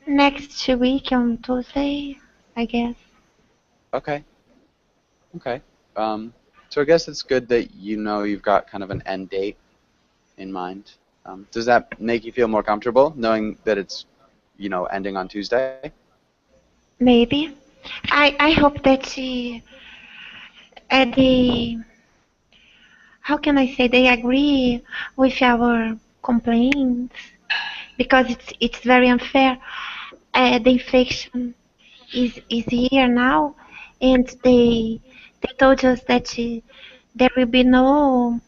Next week on Tuesday, I guess. Okay. Okay. So I guess it's good that you know you've got kind of an end date in mind. Does that make you feel more comfortable knowing that it's, ending on Tuesday? Maybe. I hope that they, how can I say, they agree with our complaints because it's very unfair. The inflation is here now, and they told us that there will be no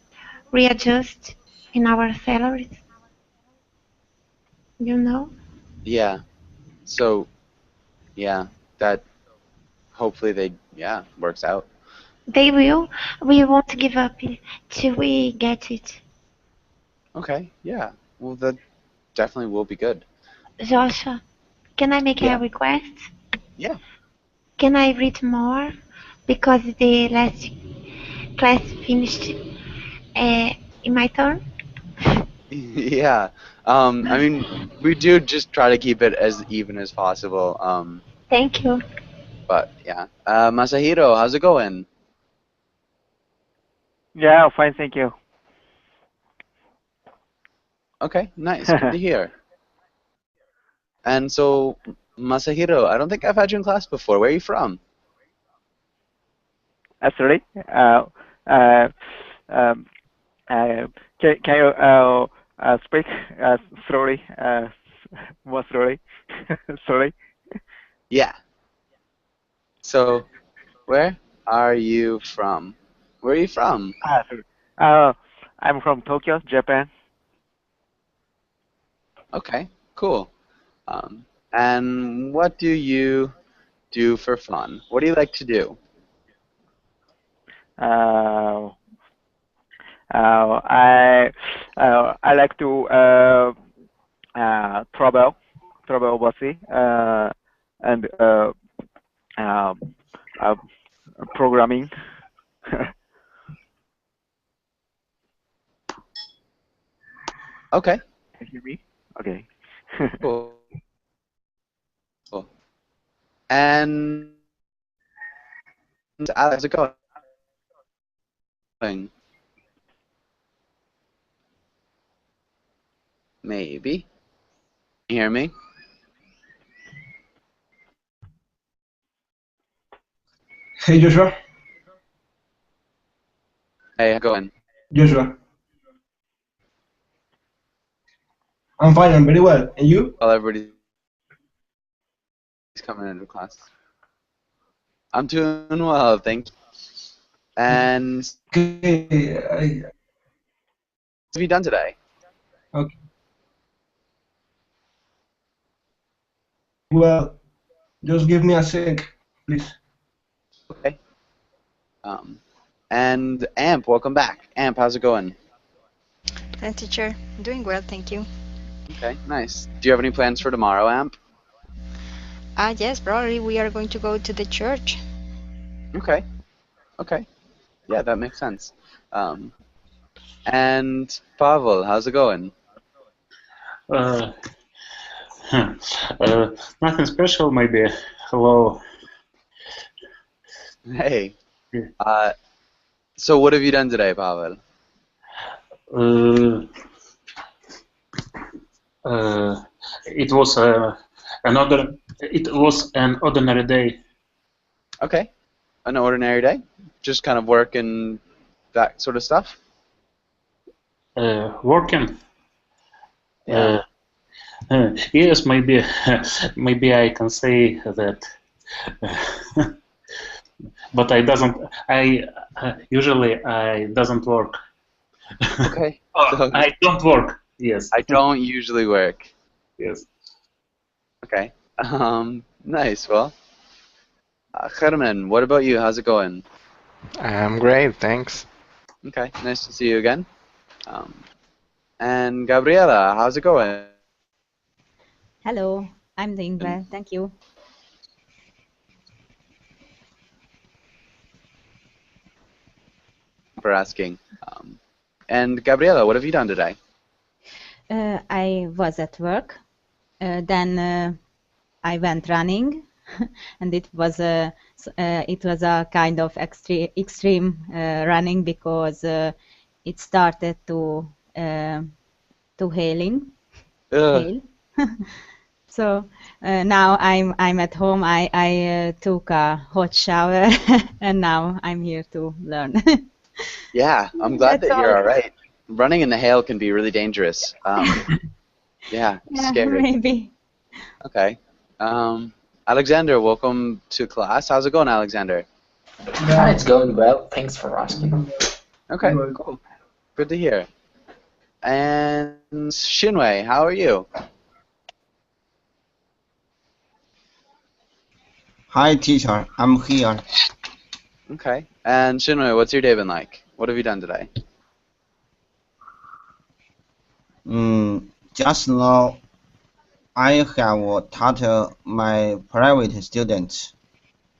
readjust in our salaries. You know, Yeah. So, yeah, that hopefully works out. they will. We won't give up till we get it. Okay. Yeah. Well, that definitely will be good. Joshua, can I make a Yeah. request? Yeah. Can I read more? Because the last class finished uh, in my turn. Yeah. I mean, we do just try to keep it as even as possible. Thank you. But yeah. Masahiro, how's it going? Yeah, fine, thank you. Okay, nice. Good to hear. And so, Masahiro, I don't think I've had you in class before. Where are you from? Sorry. Uh, um, can you speak slowly, more slowly? Sorry. Yeah. So, where are you from? Where are you from? Sorry. I'm from Tokyo, Japan. Okay, cool. And what do you do for fun? What do you like to do? Uh, I like to travel overseas, and um, uh, programming. Okay, Can you hear me? Okay. cool. Cool. And Alex, how's it going? Maybe. Can you hear me? Hey Joshua, Hey, how's it going? Joshua, I'm fine, I'm very well. And you? While everybody's coming into class. I'm doing well, thank you. And Okay, what have you done today? okay. Well, just give me a sec, please. Okay. Um, and Amp, welcome back. Amp, how's it going? Hi, teacher. Doing well, thank you. Okay, nice. Do you have any plans for tomorrow, Amp? Yes, probably we are going to go to the church. Okay, okay. Yeah, that makes sense. Um, and Pavel, how's it going? Uh, Nothing special, maybe. Hello. Hey. Yeah. So what have you done today, Pavel? Uh, it was an ordinary day. Okay, an ordinary day? Just kind of work and that sort of stuff? Working. Yeah. Yes, maybe maybe I can say that. But I doesn't. I usually I doesn't work. Okay. Oh, So I don't work. Yes. I don't usually work. Yes. Okay. Nice. Well, Herman, what about you? How's it going? I'm great, thanks. Okay, nice to see you again. Um, and Gabriela, how's it going? Hello, I'm doing well, thank you. For asking. And Gabriela, what have you done today? I was at work, then I went running, and it was a kind of extreme running because it started to Ugh. hail. So now I'm at home. I took a hot shower, and now I'm here to learn. Yeah, I'm glad That's that you're all. all right. Running in the hail can be really dangerous. Yeah, it's Yeah, scary. maybe. Okay. Alexander, welcome to class. How's it going, Alexander? Hi, it's going well. Thanks for asking. Okay, Good. cool. Good to hear. And Shinwei, how are you? Hi, teacher. I'm here. Okay. And Shinwei, what's your day been like? What have you done today? Just now, I have taught my private student.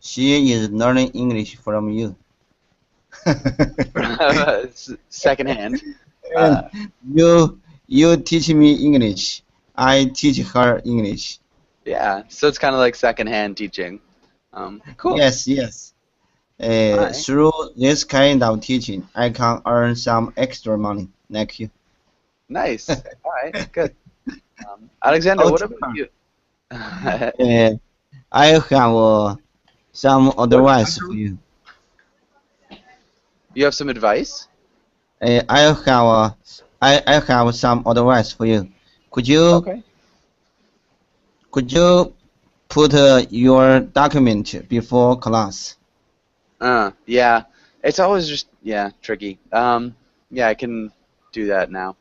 She is learning English from you. Secondhand. And you teach me English. I teach her English. Yeah, so it's kind of like secondhand teaching. Cool. Yes. Alright. Through this kind of teaching, I can earn some extra money. Thank you. Nice. All right, good. Alexander, Oh, what about you? I have some advice for you. You have some advice? I have some advice for you. Could you Okay. put your document before class? Yeah. It's always just, tricky. Yeah, I can do that now.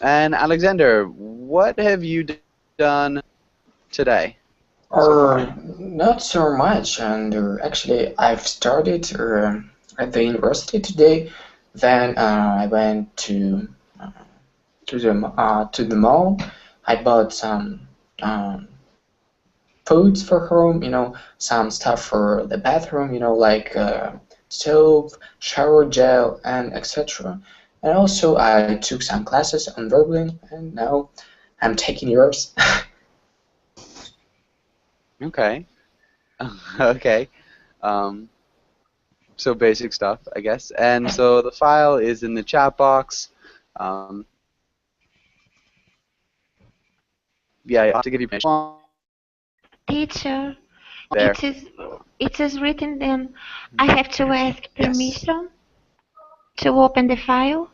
And Alexander, what have you done today? Not so much, and actually, I've started at the university today. Then I went to the mall. I bought some foods for home. Some stuff for the bathroom. Like soap, shower gel, and etc. And also, I took some classes on verbling, and now I'm taking yours. Okay. Okay. So basic stuff, I guess. And so the file is in the chat box. Yeah, I have to give you permission. Teacher, There. it is written then I have to ask Yes. permission to open the file.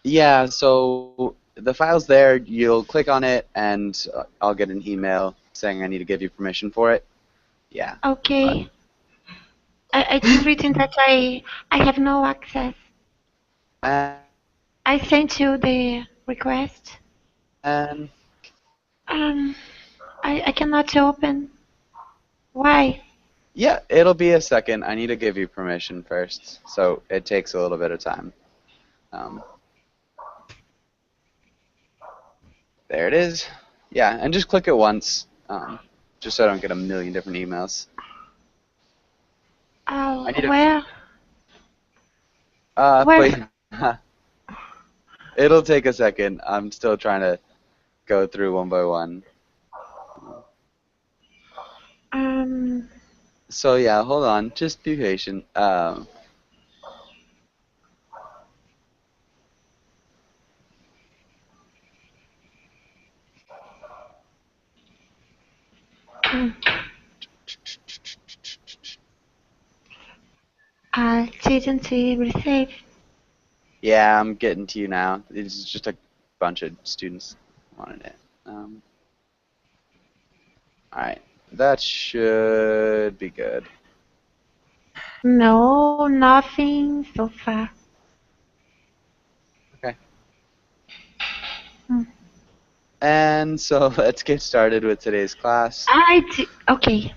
Yeah, so the file's there. You'll click on it, and I'll get an email saying I need to give you permission for it. Yeah. Okay. It's written that I have no access. And I sent you the request. and I cannot open. Why? yeah, it'll be a second. I need to give you permission first, so it takes a little bit of time. There it is. Yeah, and just click it once, just so I don't get a million different emails. Oh, I need a- where? Where? It'll take a second. I'm still trying to go through one by one. So yeah, hold on. Just be patient. I didn't receive. Yeah, I'm getting to you now. It's just a bunch of students wanted it. Alright, that should be good. No, nothing so far. Okay. And so let's get started with today's class. Okay.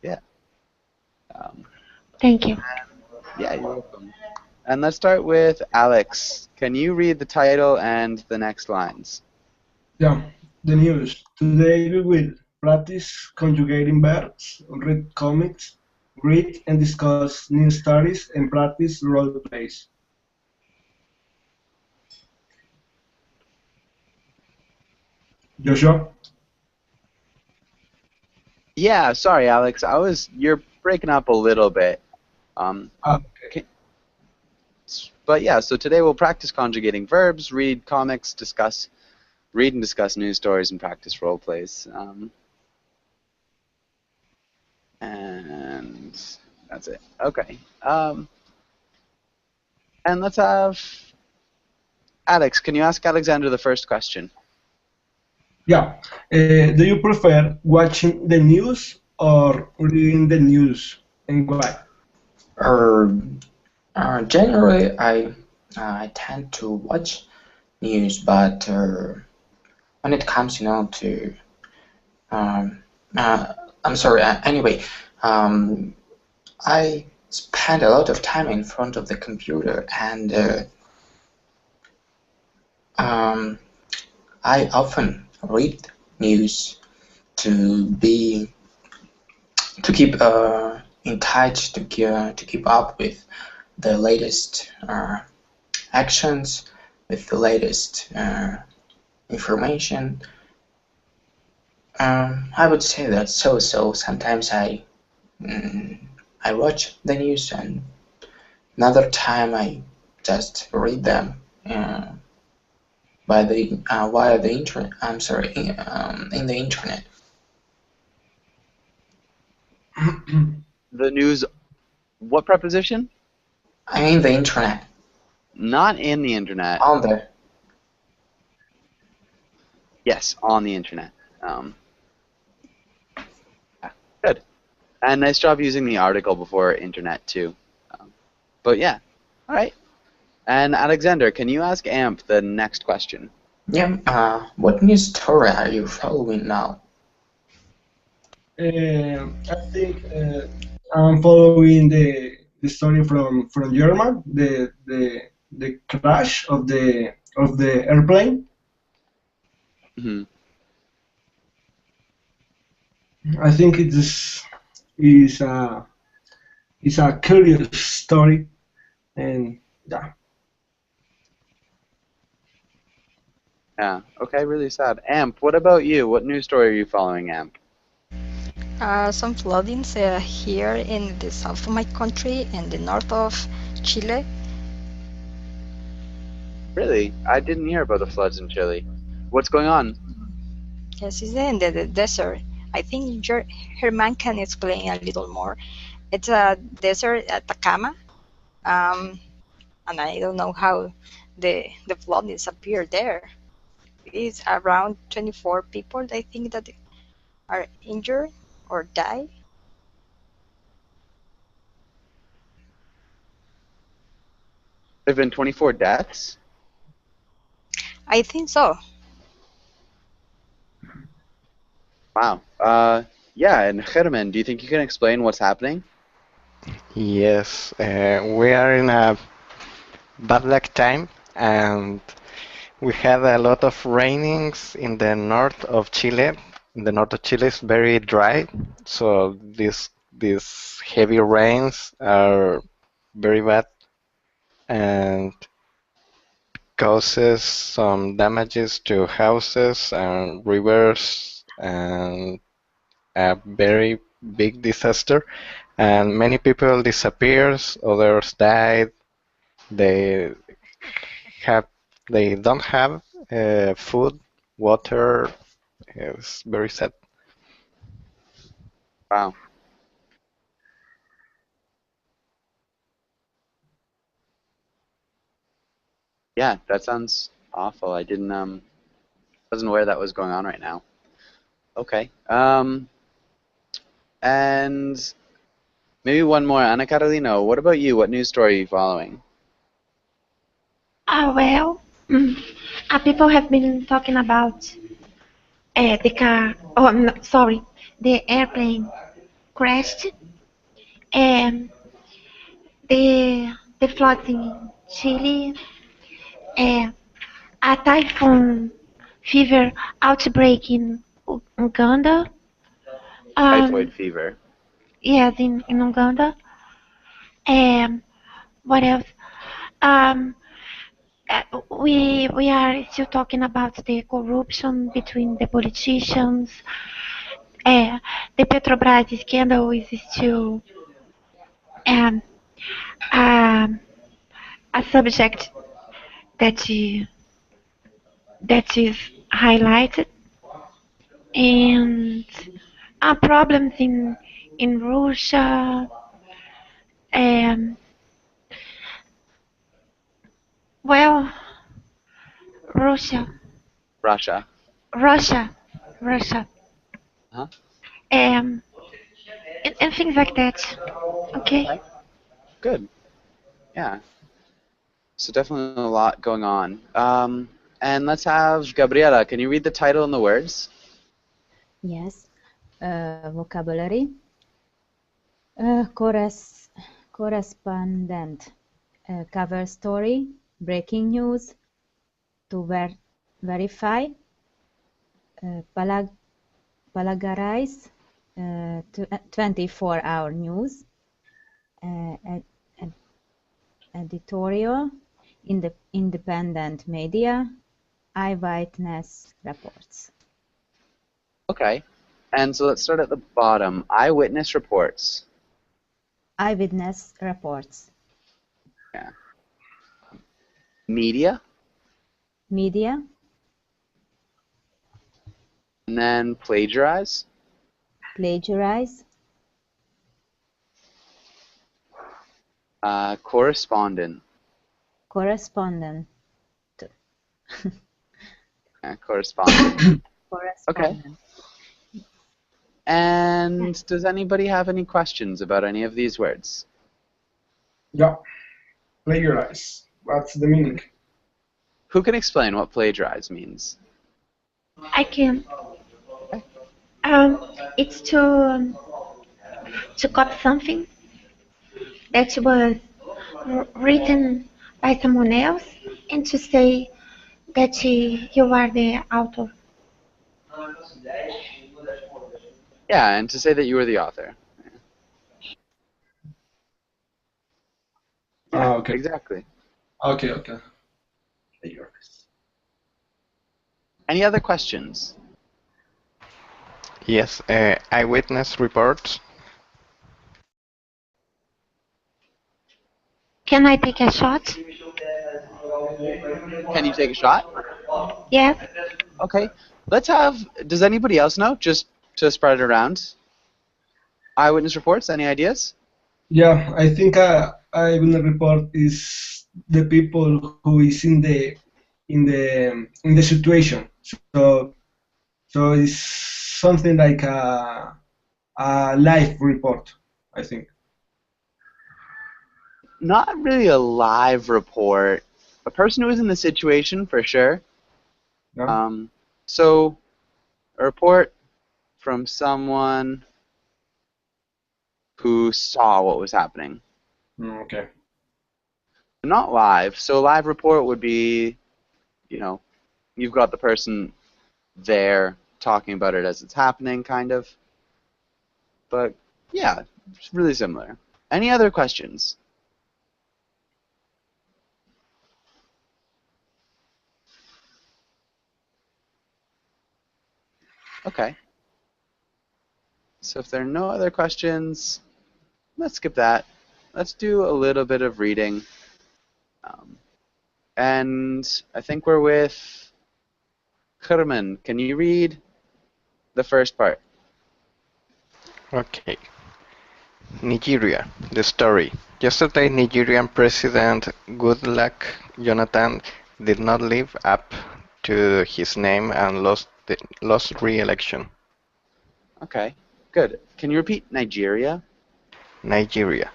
Yeah. Thank you. Yeah, you're welcome. And let's start with Alex. Can you read the title and the next lines? Yeah, the news. Today we will practice conjugating verbs, read comics, read and discuss news stories, and practice role plays. Joshua? Yeah, sorry, Alex. You're breaking up a little bit. Okay. But yeah, so today we'll practice conjugating verbs, read comics, read and discuss news stories, and practice role plays. And that's it. Okay. And let's have Alex. Can you ask Alexander the first question? Yeah. Do you prefer watching the news or reading the news, and why? Generally, I tend to watch news, but when it comes, to I'm sorry. Anyway, I spend a lot of time in front of the computer, and I often read news to keep in touch, to keep up with the latest actions, with the latest information. I would say that so. Sometimes I watch the news, and another time I just read them via the internet. I'm sorry, in the internet. The news. What preposition? I mean the internet. Not in the internet. On there. Yes, on the internet. Good. And nice job using the article before internet too. But yeah, all right. And Alexander, can you ask Amp the next question? Yeah. What news story are you following now? I think I'm following the story from German, the crash of the airplane. Mm-hmm. I think is a curious story, and yeah. Yeah. Okay. Really sad. Amp, what about you? What news story are you following, Amp? Some floodings here in the south of my country and the north of Chile. Really? I didn't hear about the floods in Chile. What's going on? Yes, it's in the desert. I think Herman can explain a little more. It's a desert, Atacama, and I don't know how the floodings appear there. It's around 24 people, I think, that are injured or die. There have been 24 deaths? I think so. Wow. Yeah, and Herman, do you think you can explain what's happening? Yes, we are in a bad luck time, and we had a lot of rainings in the north of Chile. In the north of Chile is very dry, so these heavy rains are very bad and causes some damages to houses and rivers and a very big disaster. And many people disappears, others died. They have they don't have food, water. It's very sad. Wow. Yeah, that sounds awful. I didn't wasn't aware that was going on right now. Okay. And maybe one more. Ana Carolina, what about you? What news story are you following? Well, people have been talking about the car. Oh, I'm not, sorry, the airplane crashed, and the floods in Chile, uh, a typhoon fever outbreak in Uganda. Typhoid fever. Yes, in Uganda. What else? Um, we are still talking about the corruption between the politicians, the Petrobras scandal is still um, um, a subject that that is highlighted, and problems in Russia. Um, well, Russia, Russia. Russia, Russia, Huh? um, and things like that. Okay. Okay. Good. Yeah. So definitely a lot going on. And let's have Gabriela. Can you read the title and the words? Yes. Vocabulary. Correspondent. Cover story. Breaking news. To verify. Plagiarize. 24-hour news. Editorial. Independent media. Eyewitness reports. Okay. And so let's start at the bottom. Eyewitness reports. Eyewitness reports. Yeah. Media. Media. And then plagiarize. Plagiarize. Correspondent. Correspondent. Correspondent. Correspondent. Okay. And does anybody have any questions about any of these words? Yeah. Plagiarize. What's the meaning? Who can explain what plagiarize means? I can. It's to copy something that was written by someone else and to say that you are the author. Yeah, and to say that you were the author. Yeah, Okay. exactly. Okay. Any other questions? Yes, eyewitness reports. Can I take a shot? Can you take a shot? Yes. Okay. Let's have, does anybody else know? Just to spread it around. Eyewitness reports, any ideas? Yeah, I think eyewitness report is the people who is in the situation. So it's something like a live report, I think. Not really a live report. A person who was in the situation, for sure. Yeah. So, a report from someone who saw what was happening. Okay. Not live. So a live report would be, you know, you've got the person there talking about it as it's happening, kind of. But, yeah, it's really similar. Any other questions? Okay. So if there are no other questions, let's skip that. Let's do a little bit of reading. And I think we're with Carmen. Can you read the first part? Okay. Nigeria, the story. Yesterday, Nigerian President Goodluck Jonathan did not live up to his name and lost re-election. Okay, good. Can you repeat Nigeria? Nigeria.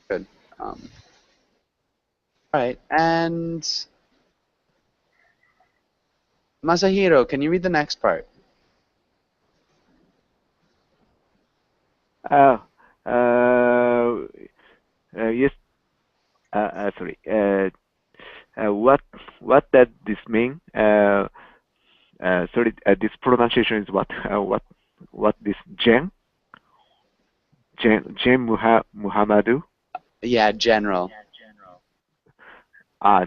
Good. All right, and Masahiro, can you read the next part? Yes. Sorry. What does this mean? Sorry, this pronunciation is what? What this Jen Muhammadu? Yeah, general.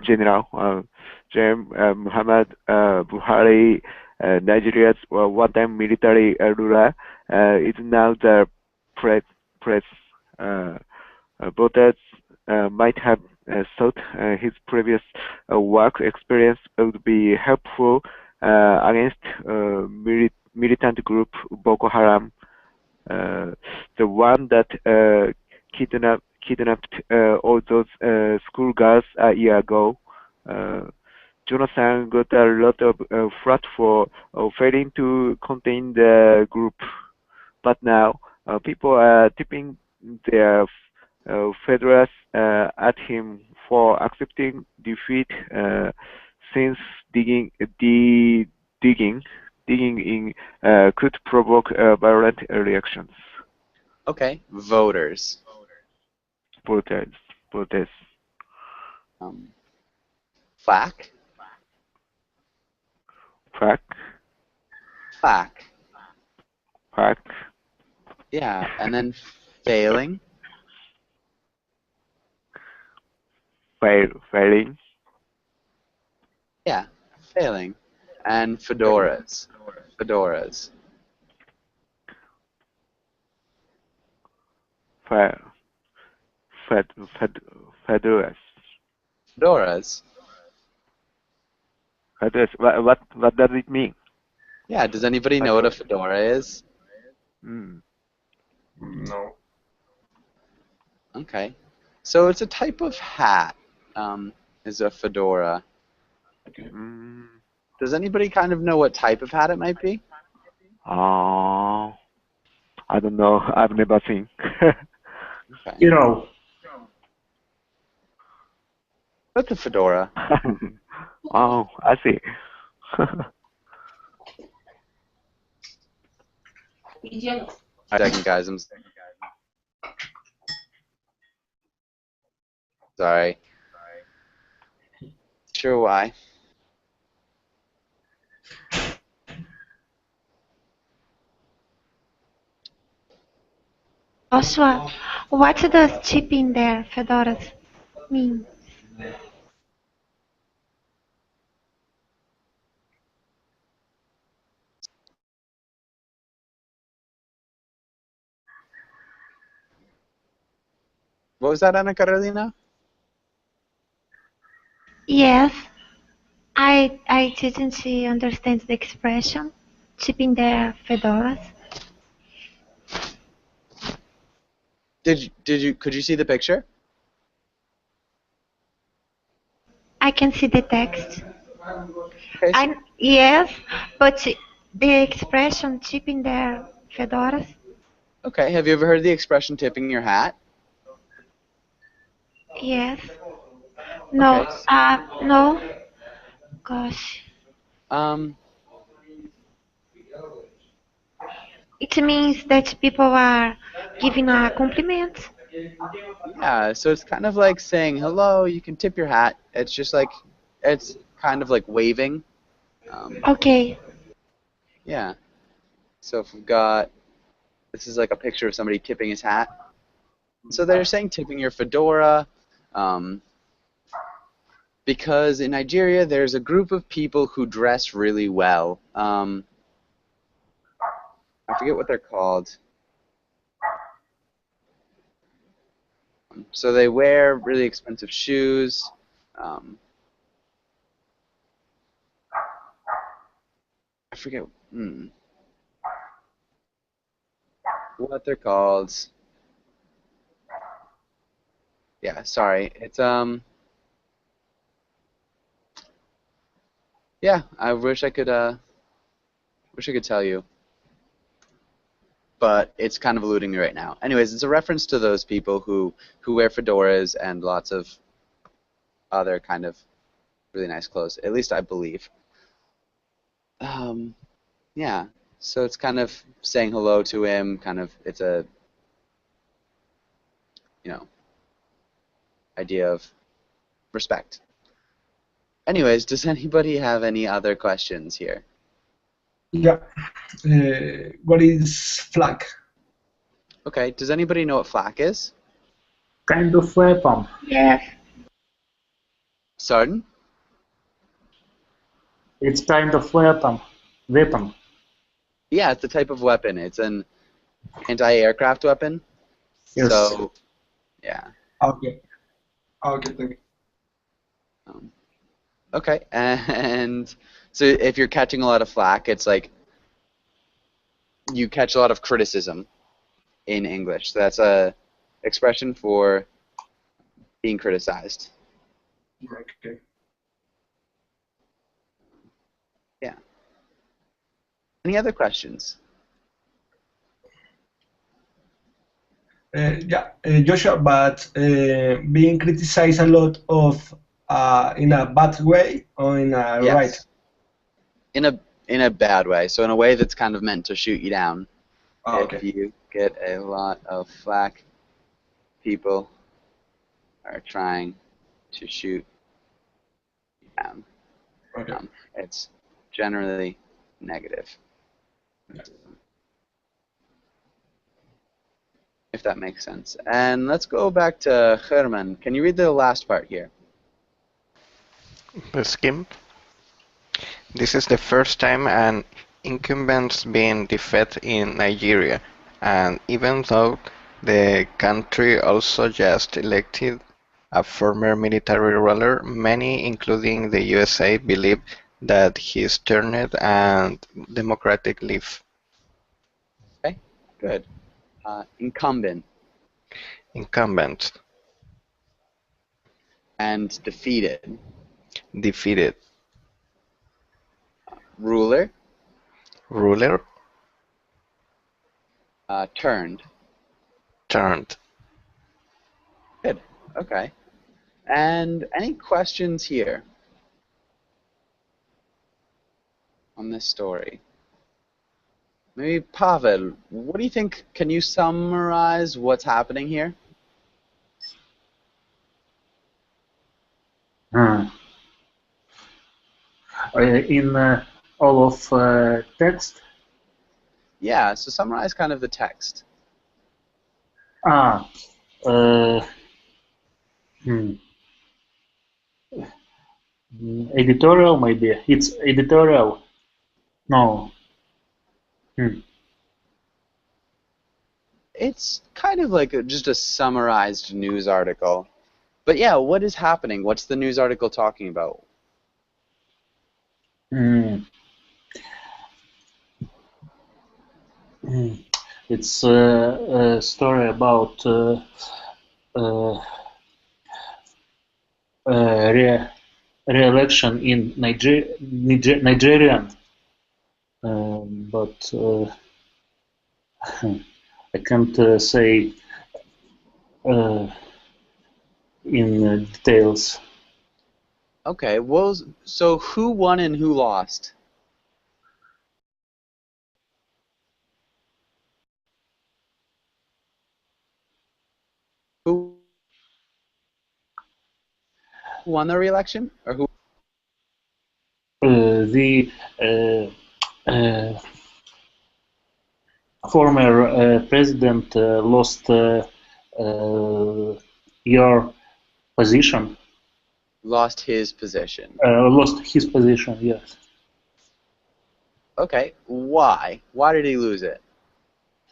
General Jen Muhammad Buhari Nigeria's one-time military ruler, is now the press. Voters might have thought his previous work experience would be helpful against militant group Boko Haram, the one that kidnapped all those schoolgirls a year ago. Jonathan got a lot of flack for failing to contain the group, but now people are tipping their feathers at him for accepting defeat, since digging in could provoke violent reactions. Okay, voters. Protests. Flack. Yeah, and then failing. Failing. Yeah, failing. And fedoras. Fedoras. Fedoras. Fedoras. What does it mean? Yeah, does anybody know what a fedora is? No. Okay. So it's a type of hat, is a fedora. Does anybody kind of know what type of hat it might be? I don't know. I've never seen. Okay. You know. What's a fedora? Oh, I see. Second, guys. I'm sorry. Sure why. Joshua, what does chip in there, fedoras, mean? What was that, Ana Carolina? Yes, I didn't understand the expression, chip in there, fedoras. Could you see the picture? I can see the text. Okay. Yes, but the expression chip in there, fedoras. Okay. Have you ever heard the expression tipping your hat? Yes. No. Okay. No. Gosh. It means that people are giving a compliment. Yeah, so it's kind of like saying hello, you can tip your hat. It's just like, it's kind of like waving. Okay. Yeah. So if we've got, this is like a picture of somebody tipping his hat. So they're saying tipping your fedora, because in Nigeria there's a group of people who dress really well. I forget what they're called. So they wear really expensive shoes. I forget what they're called. Yeah, sorry. It's yeah, I wish I could tell you. But it's kind of eluding me right now. Anyways, it's a reference to those people who wear fedoras and lots of other kind of really nice clothes. At least I believe. Yeah. So it's kind of saying hello to him. Kind of, it's a, idea of respect. Anyways, does anybody have any other questions here? Yeah. What is flak? Okay. Does anybody know what flak is? Kind of weapon. Yes. Pardon? It's kind of weapon. weapon. Yeah, it's a type of weapon. It's an anti-aircraft weapon. Yes. So, yeah. Okay. Okay, thank you. Okay, and so if you're catching a lot of flack, it's like you catch a lot of criticism in English. So that's a expression for being criticized. Okay. Yeah. Any other questions? Joshua, but being criticized a lot of in a bad way or in a Yes. right? In a bad way. So in a way that's kind of meant to shoot you down. Oh, If you get a lot of flack, people are trying to shoot you down. Okay. It's generally negative. If that makes sense. And let's go back to Herman. Can you read the last part here? The scheme. This is the first time an incumbent's been defeated in Nigeria, and even though the country also just elected a former military ruler, many, including the USA, believe that he's turned and democratic leaf. Okay, good. Incumbent. Incumbent. And defeated. Defeated. Ruler. Ruler. Turned. Turned. Good. Okay. And any questions here on this story? Maybe Pavel, what do you think? Can you summarize what's happening here? In all of text? Yeah, so summarize kind of the text. Editorial, maybe. It's editorial. No. It's kind of like just a summarized news article. But yeah, what is happening? What's the news article talking about? It's a story about re-election in Nigerian, but I can't say in details. Okay, well, so who won and who lost? Who won the re-election, or who? The former president lost your position. Lost his position. Lost his position, yes. Okay, why? Why did he lose it?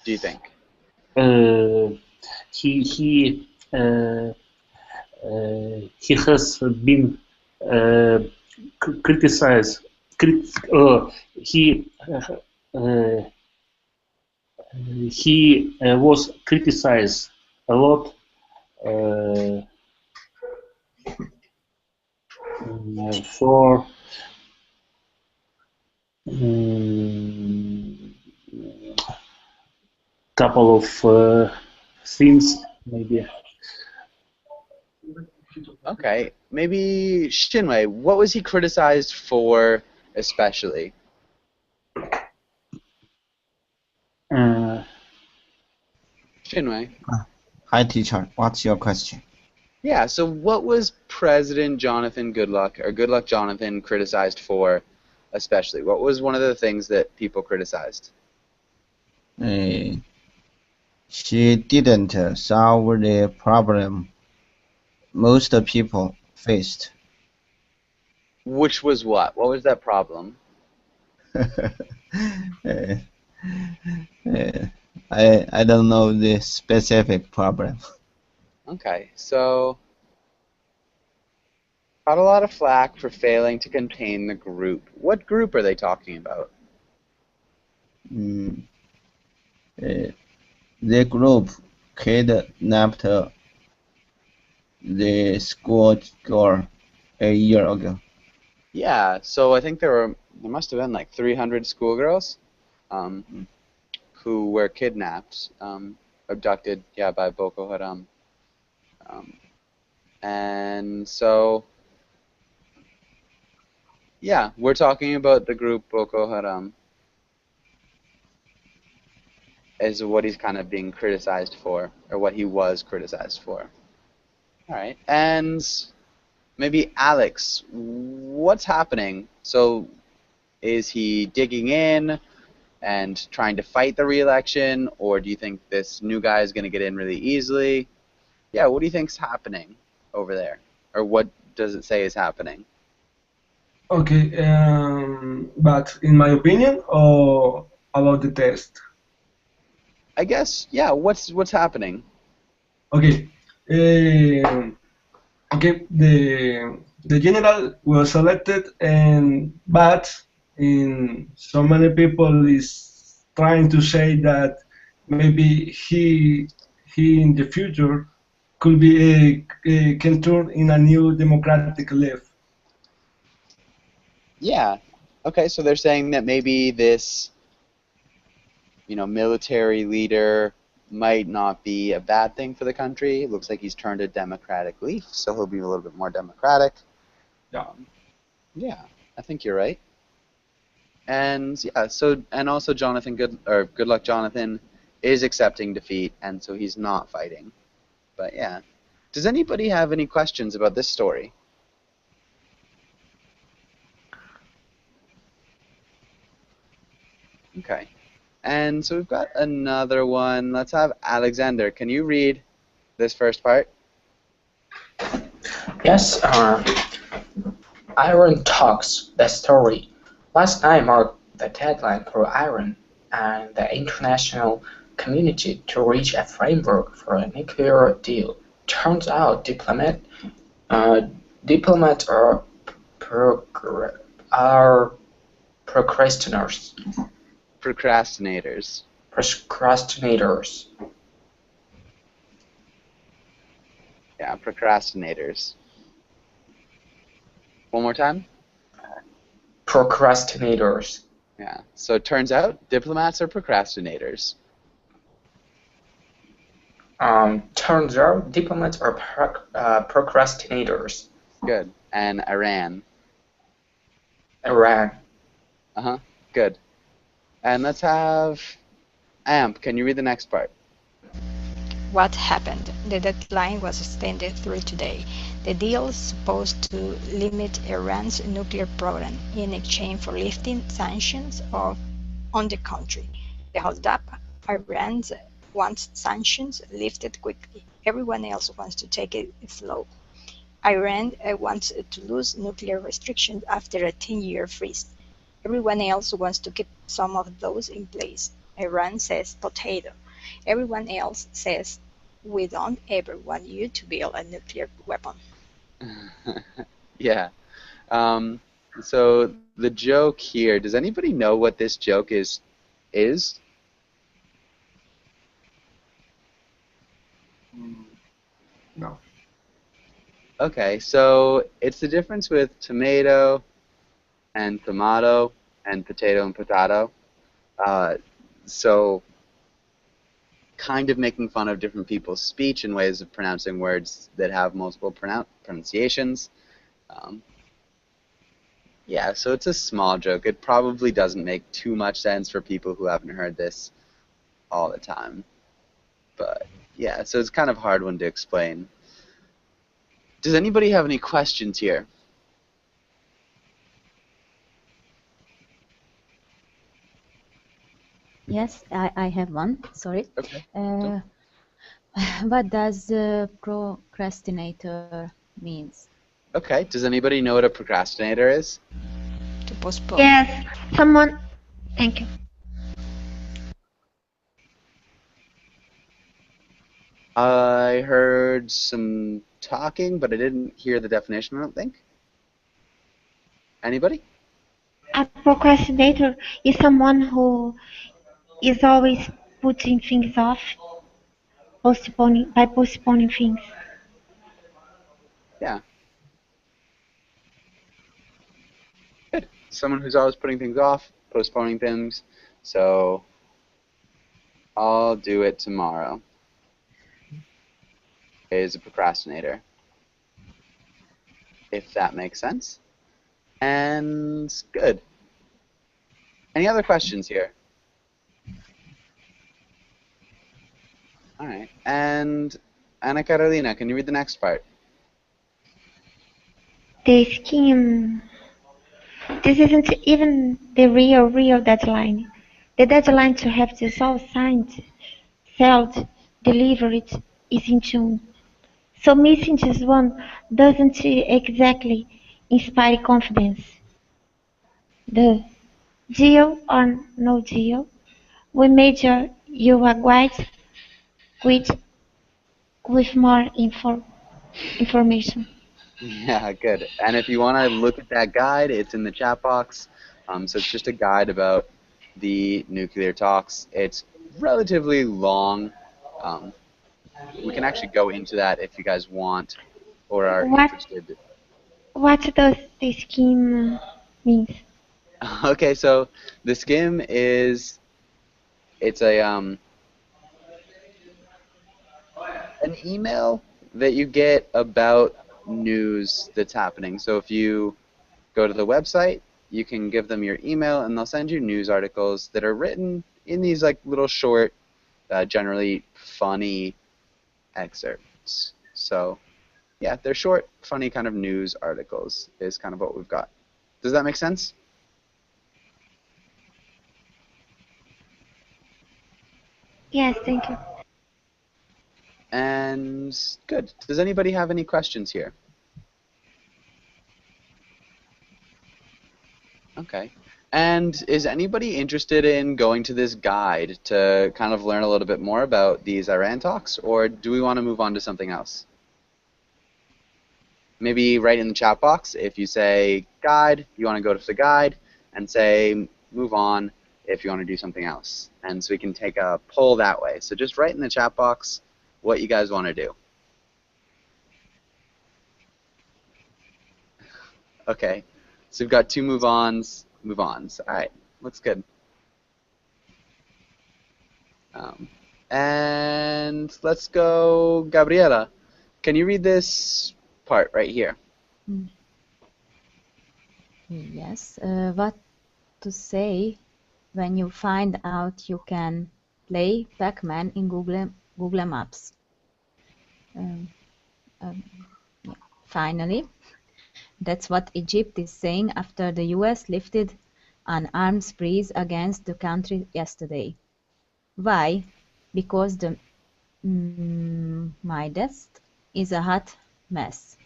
Do you think? He has been criticized. He was criticized a lot for couple of things, maybe. Okay, maybe Shinwei, what was he criticized for especially? Shinwei. Hi, teacher. What's your question? Yeah, so what was President Jonathan Goodluck, or Goodluck Jonathan, criticized for especially? What was one of the things that people criticized? She didn't solve the problem most people faced. Which was what? What was that problem? Uh, I don't know the specific problem. Okay, so got a lot of flack for failing to contain the group. What group are they talking about? Mm, uh, the group kidnapped the school girl a year ago. Yeah, so I think there must have been like 300 schoolgirls who were kidnapped, abducted, yeah, by Boko Haram. And so, yeah, we're talking about the group Boko Haram as what he's kind of being criticized for, or what he was criticized for. All right, and maybe Alex, what's happening? So, is he digging in and trying to fight the re-election, or do you think this new guy is going to get in really easily? Yeah, what do you think's happening over there, or what does it say is happening? Okay, but in my opinion, or about the test? I guess, yeah. What's happening? Okay, okay. The general was selected, but in so many people is trying to say that maybe he in the future could be can turn in a new democratic life. Yeah. Okay, so they're saying that maybe this, military leader might not be a bad thing for the country. It looks like he's turned a democratic leaf, so he'll be a little bit more democratic. Yeah, I think you're right. And yeah, and also Jonathan Good Luck Jonathan is accepting defeat, and so he's not fighting. But yeah. Does anybody have any questions about this story? Okay. And so we've got another one. Let's have Alexander. Can you read this first part? Yes, Iran Talks, the story. Last night marked the deadline for Iran and the international community to reach a framework for a nuclear deal. Turns out diplomats are procrastinators. Procrastinators. Procrastinators. Yeah, procrastinators. One more time? Procrastinators. Yeah, so it turns out diplomats are procrastinators. Turns out diplomats are procrastinators. Good. And Iran. Iran. Uh-huh. Good. And let's have Amp. Can you read the next part? What happened? The deadline was extended through today. The deal is supposed to limit Iran's nuclear program in exchange for lifting sanctions on the country. The holdup: Iran wants sanctions lifted quickly. Everyone else wants to take it slow. Iran wants to lose nuclear restrictions after a 10-year freeze. Everyone else wants to keep some of those in place. Iran says potato. Everyone else says, we don't ever want you to build a nuclear weapon. Yeah. So the joke here, does anybody know what this joke is? No. Okay, so it's the difference with tomato and tomato and potato. So kind of making fun of different people's speech and ways of pronouncing words that have multiple pronunciations. Yeah, so it's a small joke. It probably doesn't make too much sense for people who haven't heard this all the time. But yeah, so it's kind of a hard one to explain. Does anybody have any questions here? Yes, I have one. Sorry. Okay. What does procrastinator means? Okay. Does anybody know what a procrastinator is? To postpone. Yes, Thank you. I heard some talking, but I didn't hear the definition, I don't think. Anybody? A procrastinator is someone who is always putting things off, postponing things. Yeah. Good. Someone who's always putting things off, postponing things. So I'll do it tomorrow. Is a procrastinator, if that makes sense. And good. Any other questions here? All right. And Ana Carolina, can you read the next part? The scheme. This isn't even the real deadline. The deadline to have this all signed, sealed, delivered is in June. So missing this one doesn't exactly inspire confidence. The deal or no deal, we measure your guide with more information. Yeah, good. And if you want to look at that guide, it's in the chat box. So it's just a guide about the nuclear talks. It's relatively long. We can actually go into that if you guys want or are interested. What does the scheme mean? Okay, so the skim is it's an email that you get about news that's happening. So if you go to the website, you can give them your email and they'll send you news articles that are written in these like little short, generally funny excerpts. So yeah, they're short, funny kind of news articles is kind of what we've got. Does that make sense? Yes, thank you. And good. Does anybody have any questions here? Okay. And is anybody interested in going to this guide to kind of learn a little bit more about these Iran talks, or do we want to move on to something else? Maybe write in the chat box if you say guide, you want to go to the guide, and say move on if you want to do something else. And so we can take a poll that way. So just write in the chat box what you guys want to do. Okay. So we've got two move-ons. All right. Looks good. And let's go, Gabriela. Can you read this part right here? Yes. What to say when you find out you can play Pac-Man in Google Maps? Yeah. Finally, that's what Egypt is saying after the US lifted an arms freeze against the country yesterday. Why? Because the Middle East is a hot mess.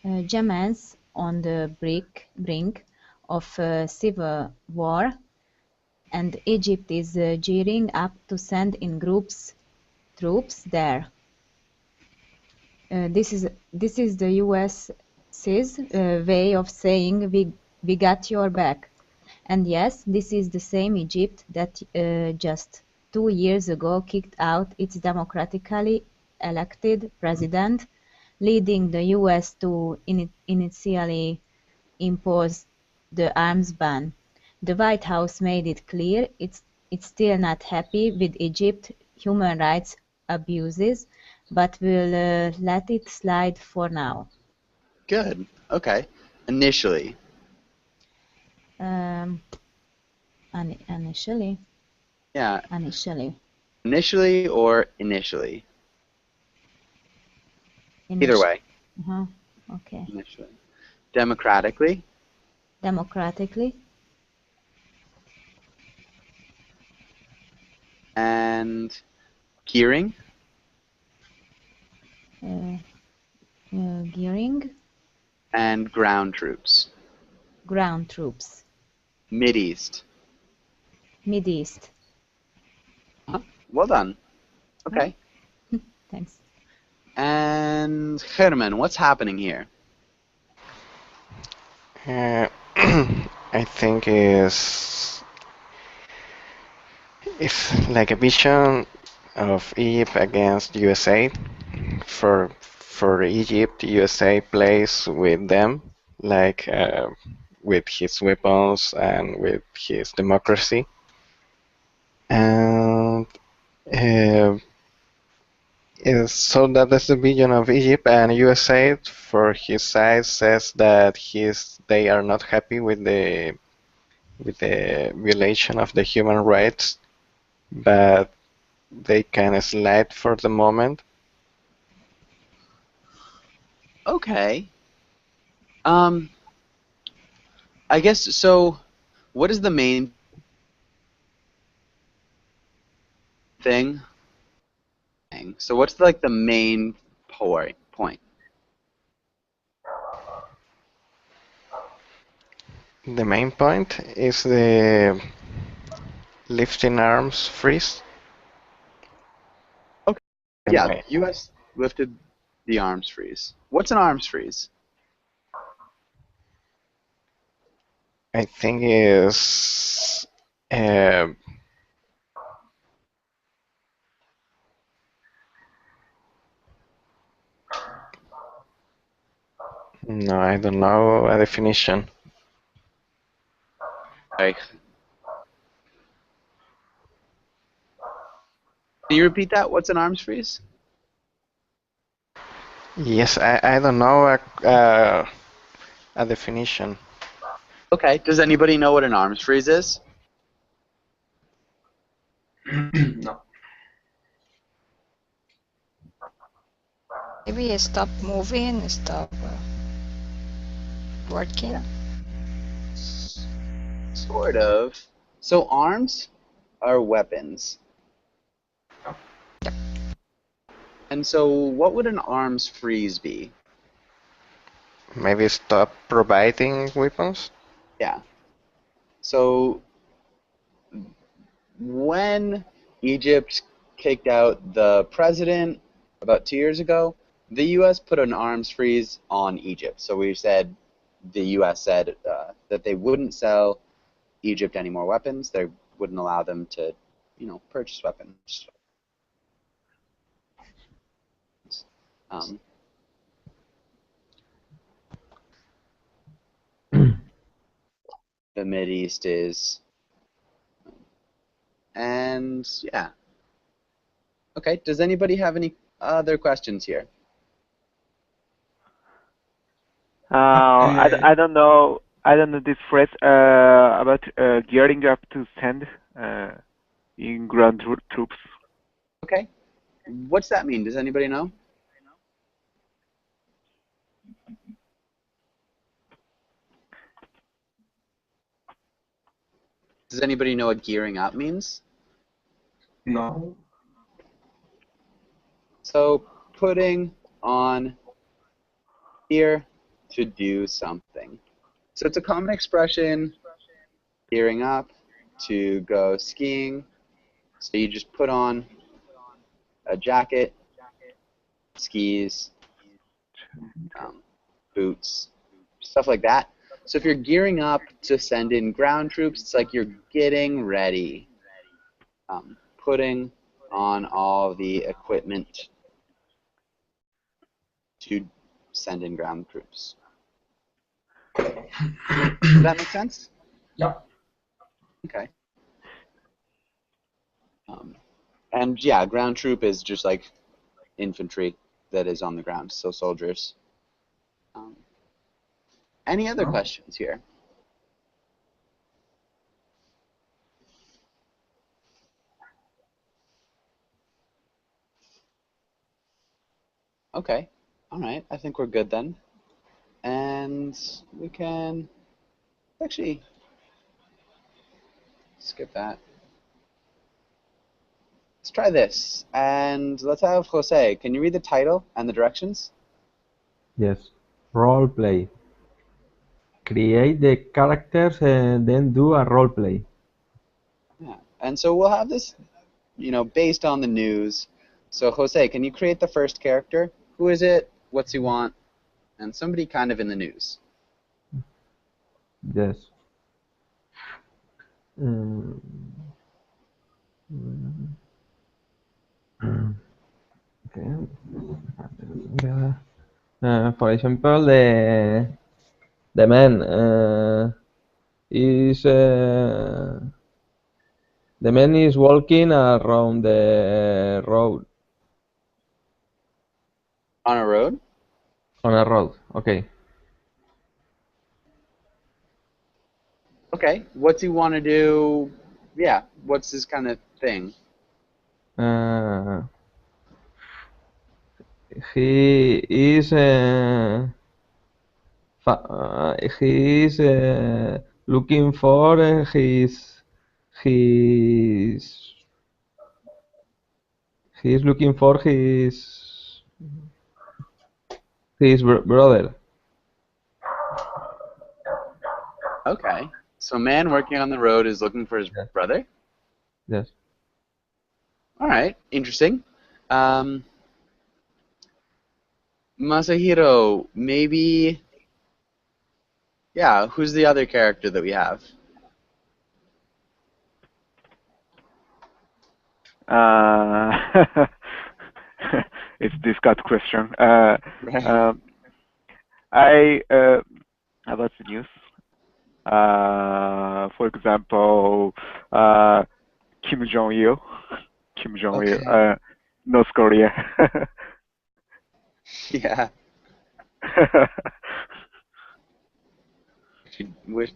Yemen's on the brink of civil war, and Egypt is gearing up to send in troops there. This is the US's way of saying we got your back. And yes, this is the same Egypt that just 2 years ago kicked out its democratically elected president, leading the US to initially impose the arms ban. The White House made it clear it's still not happy with Egypt's human rights abuses, but will let it slide for now. Good. Okay. Initially. Initially. Yeah. Initially. Initially or initially? Either way. Okay. Initially. Democratically. Democratically. And gearing. Gearing. And ground troops. Ground troops. Mideast. Mid East. Well done. Okay. Thanks. And Herman, what's happening here? I think it's like a vision of Egypt against USA. For Egypt, USA plays with them, like with his weapons and with his democracy. And so that is the vision of Egypt, and USA, for his side, says that they are not happy with the violation of the human rights, but they can slide for the moment. Okay. I guess so. What is the main thing? So what's like the main point? The main point is the lifting arms freeze. Okay. Yeah, the U.S. lifted the arms freeze. What's an arms freeze? I think is no, I don't know a definition. Okay. Can you repeat that? What's an arms freeze? Yes, I don't know a definition. Okay. Does anybody know what an arms freeze is? No. Maybe stop moving, stop working. Sort of. So arms are weapons. Yep. And so what would an arms freeze be? Maybe stop providing weapons? Yeah. So when Egypt kicked out the president about 2 years ago, the U.S. put an arms freeze on Egypt. So the U.S. said that they wouldn't sell Egypt any more weapons. They wouldn't allow them to, purchase weapons. The Mideast is, and yeah. Okay. Does anybody have any other questions here? I don't know. I don't know this phrase about gearing up to send in ground troops. Okay. What's that mean? Does anybody know? Does anybody know what gearing up means? No. So putting on gear to do something. So it's a common expression, gearing up to go skiing. So you just put on a jacket, skis, boots, stuff like that. So if you're gearing up to send in ground troops, it's like you're getting ready, putting on all the equipment to send in ground troops. Does that make sense? Yeah. Okay. And yeah, ground troop is just like infantry that is on the ground, so soldiers. Any other questions here? Okay. All right. I think we're good then. And we can actually skip that. Let's try this. And let's have Jose. Can you read the title and the directions? Yes. Role play. Create the characters and then do a role play. Yeah. And so we'll have this, based on the news. So Jose, can you create the first character? Who is it? What's he want? And somebody kind of in the news. Yes. Mm. Okay. For example, the man is the man is walking around the road. On a road? On a road. Okay. Okay. What's he want to do? Yeah. What's his kind of thing? He is looking for his he's looking for his brother. Okay. So man working on the road is looking for his brother? Yes. All right. Interesting. Masahiro, maybe... Yeah, who's the other character that we have? It's a difficult question. Right. About the news. For example, Kim Jong-il, Okay. North Korea. Yeah. Wish.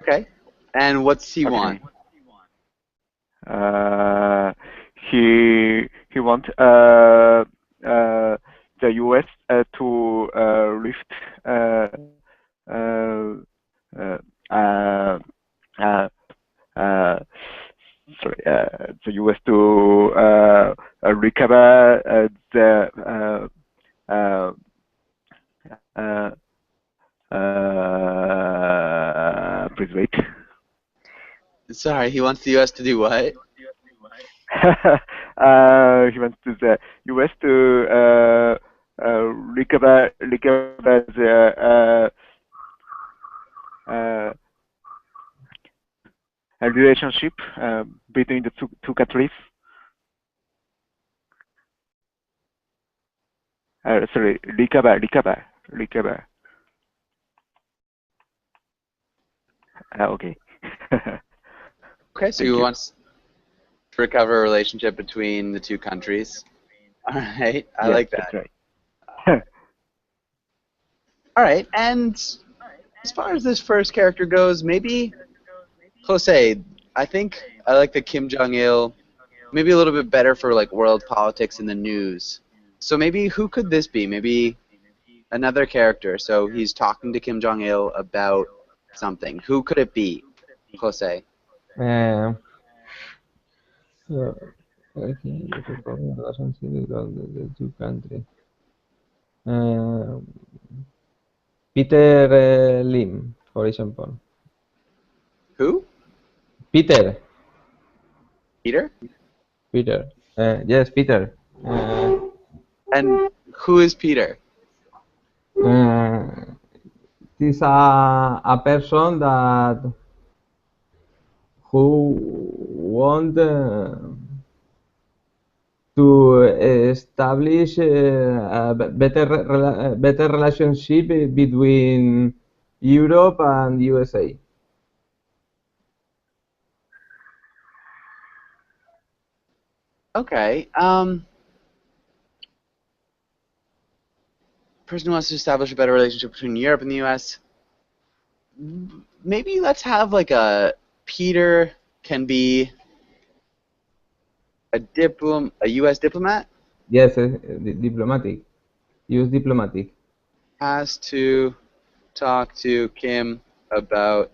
Okay. And what's he want? He want the U.S. To lift sorry, the U.S. to recover the please wait. Sorry, he wants the U.S. to do what? He wants to the U.S. to recover the a relationship between the two countries. Sorry, recover. Okay. Okay, so he wants to recover a relationship between the two countries. All right, I Yes, like that. that's right. All right, and as far as this first character goes, maybe Jose. I think I like the Kim Jong-il. Maybe a little bit better for like world politics in the news. So maybe who could this be? Maybe another character. So he's talking to Kim Jong-il about something. Who could it be, Jose? Okay, relationship with the two countries. Peter Lim, for example. Who? Peter. Peter? Peter. Yes, Peter. And who is Peter? He's a person that who want to establish a better relationship between Europe and USA. Okay. Person who wants to establish a better relationship between Europe and the U.S. Maybe let's have like a Peter can be a U.S. diplomat. Yes, diplomatic. Use diplomatic. Has to talk to Kim about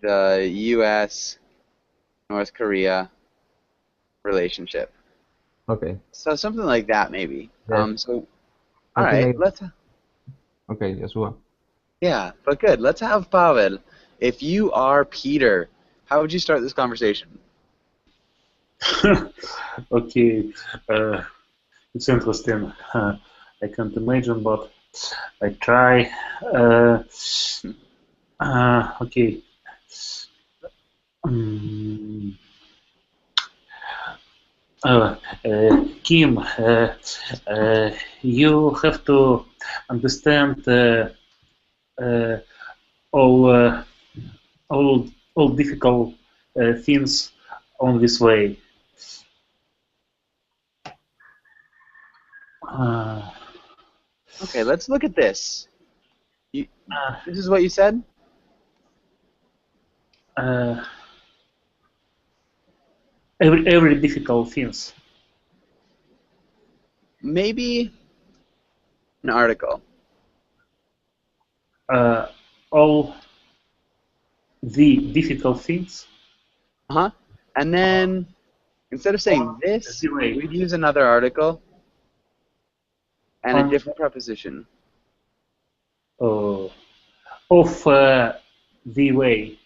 the U.S. North Korea relationship. Okay. So something like that maybe. Yes. So all right, let's. Okay, Joshua. Yeah, but good. Let's have Pavel. If you are Peter, how would you start this conversation? Okay, it's interesting. I can't imagine, but I try. Okay. Um, Kim, you have to understand uh, all, all difficult things on this way. Uh, Okay, let's look at this. This is what you said? every difficult things. Maybe an article. All the difficult things. Uh-huh. And then instead of saying this, we'd use another article and a different preposition. Of the way.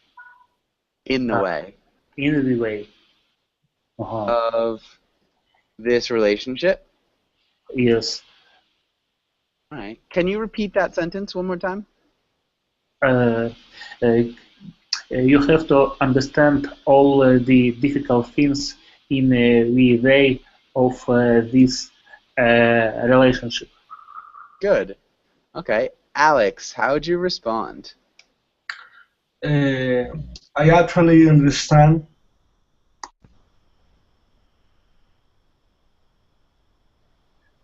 In the way. In the way. Of this relationship? Yes. All right. Can you repeat that sentence one more time? You have to understand all the difficult things in the way of this relationship. Good. Okay. Alex, how would you respond? I actually understand.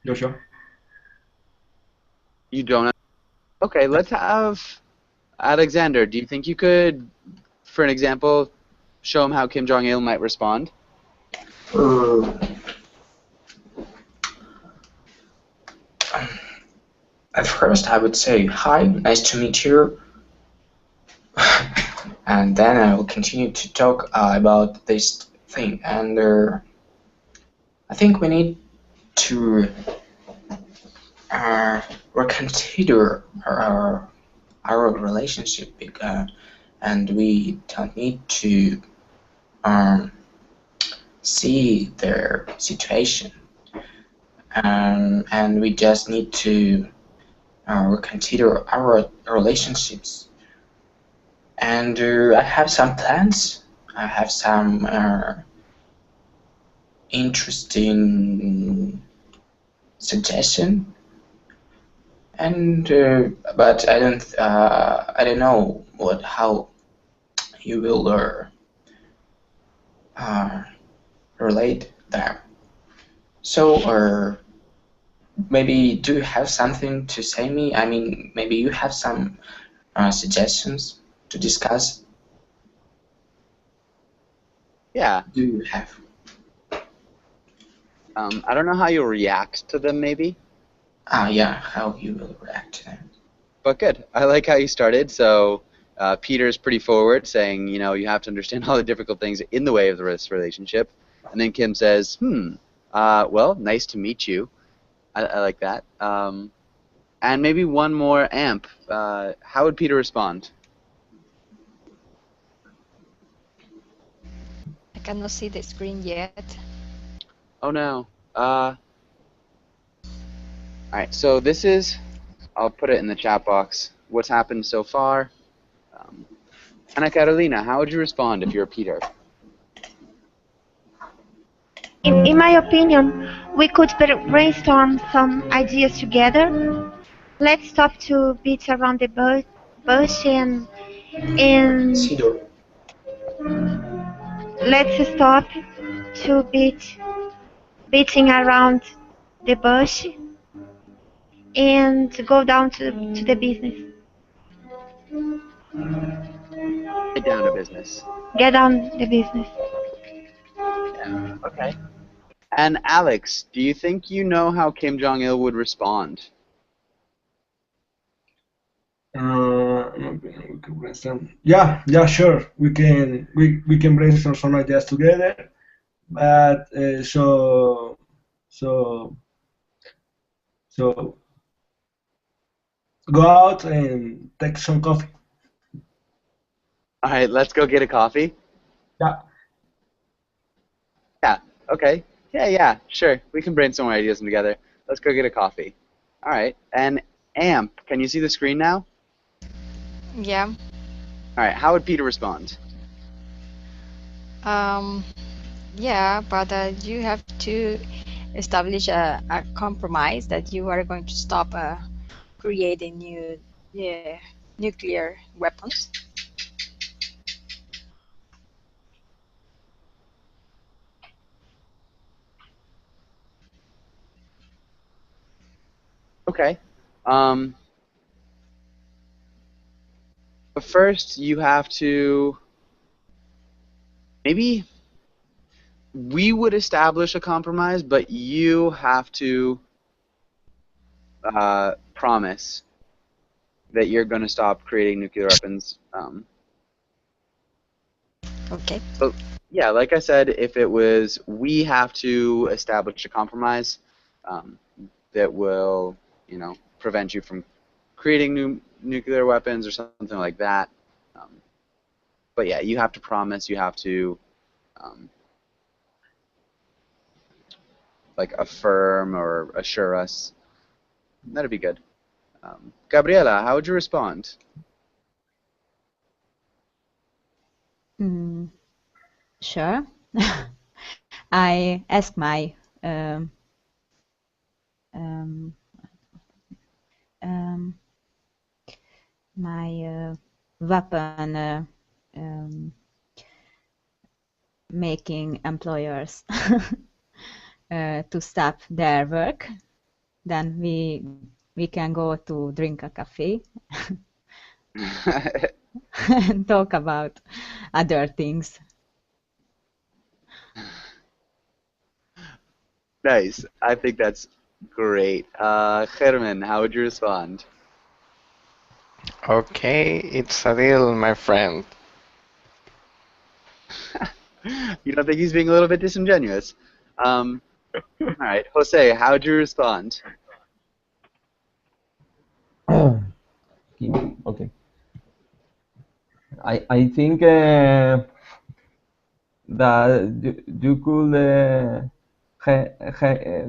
Joshua? You don't. Okay, let's have Alexander. Do you think you could, for an example, show him how Kim Jong-il might respond? At first, I would say, "Hi, nice to meet you," and then I will continue to talk about this thing. And I think we need to reconsider our relationship, and we don't need to see their situation, and we just need to reconsider our relationships. And I have some plans. I have some interesting suggestion, and but I don't know how you will relate them. So, maybe do you have something to say me? I mean, maybe you have some suggestions to discuss. Yeah. Do you have? I don't know how you'll react to them, maybe. Yeah, how you will react to them. But good. I like how you started. So Peter's pretty forward, saying, you know, you have to understand all the difficult things in the way of this relationship. And then Kim says, well, nice to meet you. I like that. And maybe one more amp. How would Peter respond? I cannot see the screen yet. Oh no. Alright, so this is, I'll put it in the chat box, what's happened so far. Ana Carolina, how would you respond if you're Peter? In my opinion, we could brainstorm some ideas together. Let's stop to beat around the bush and let's stop to beating around the bush and go down to the business. Get down to business. Get down the business. Yeah, okay. And Alex, do you think you know how Kim Jong-il would respond? Yeah, sure. We can brainstorm some ideas together. But so go out and take some coffee. All right, let's go get a coffee. Yeah. Yeah. Okay. Yeah. Sure. We can brainstorm ideas together. Let's go get a coffee. All right. And Amp, can you see the screen now? Yeah. All right. How would Peter respond? Yeah, but you have to establish a compromise that you are going to stop creating new nuclear weapons. Okay. But first, you have to maybe we would establish a compromise, but you have to promise that you're going to stop creating nuclear weapons. Okay. So, yeah, like I said, if it was, we have to establish a compromise that will, prevent you from creating new nuclear weapons or something like that. But yeah, you have to promise, you have to like affirm or assure us. That'd be good. Gabriela, how would you respond? Sure. I ask my weapon making employers to stop their work. Then we can go to drink a coffee and talk about other things. Nice. I think that's great. German, how would you respond? Okay, it's a deal, my friend. You don't think he's being a little bit disingenuous? All right, Jose, how would you respond? Okay. I think that you could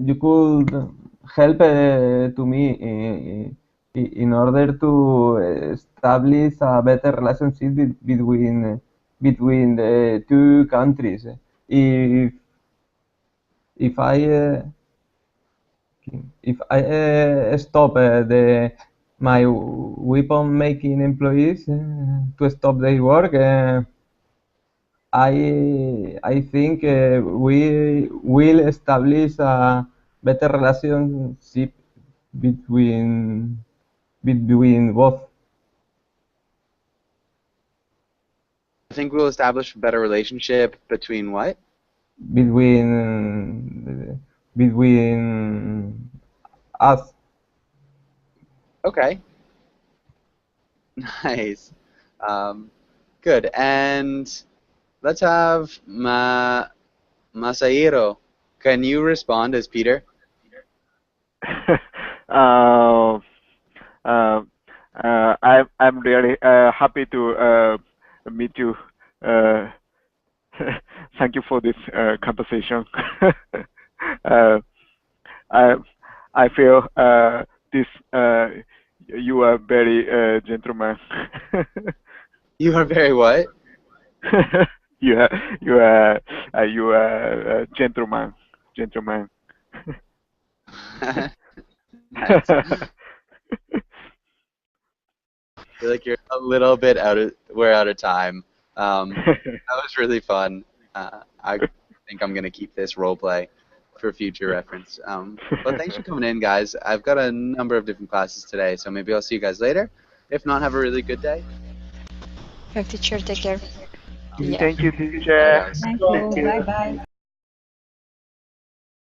you could help to me in order to establish a better relationship between the two countries. If I stop my weapon making employees to stop their work, I think we will establish a better relationship between both. I think we'll establish a better relationship between what? Between us. Okay. Nice. Good. And let's have Masahiro. Can you respond as Peter? I'm really happy to meet you. Thank you for this conversation. I feel this you are very gentleman. You are very what? you are gentleman. Nice. I feel like you're a little bit we're out of time. That was really fun. I think I'm gonna keep this role play for future reference. But thanks for coming in, guys. I've got a number of different classes today, so maybe I'll see you guys later. If not, have a really good day. Teacher, take care. Thank you, teacher. Thank you. Bye bye.